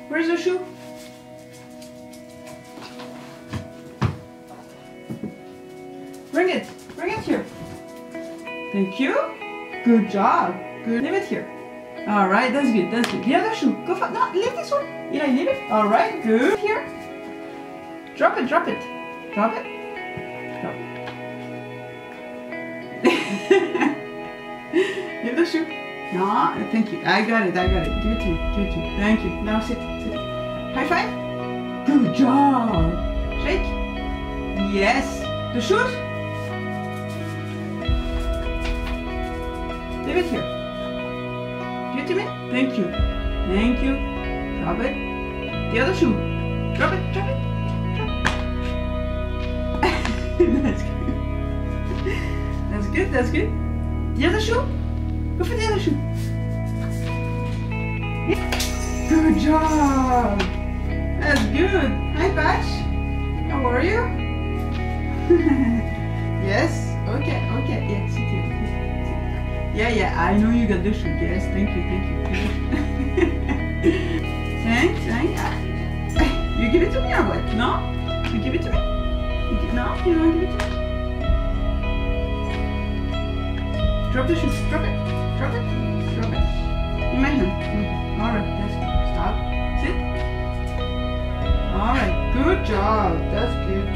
Where's the shoe? Bring it here. Thank you. Good job. Good. Leave it here. All right, that's good. The other shoe. Go for no. Leave this one. Eli, leave it. All right, good. Here. Drop it. Drop it. Leave the shoe. No, thank you. I got it. Give it to me. Thank you. Now sit. High five. Good job. Shake. Yes. The shoes. Leave it here. Give it to me. Thank you. Drop it. The other shoe. Drop it. That's good. The other shoe. Go for the other shoe. Good job. That's good. Hi, Patch. How are you? Yes. Okay. Yeah, sit here. Yeah, I know you got the shoe. Yes, thank you. Thanks. You give it to me or what? No? You give it to me? No? You don't give it to me? Drop the shoe. Drop it. In my hand. Alright, that's good. Stop. Sit. Alright, good job. That's good.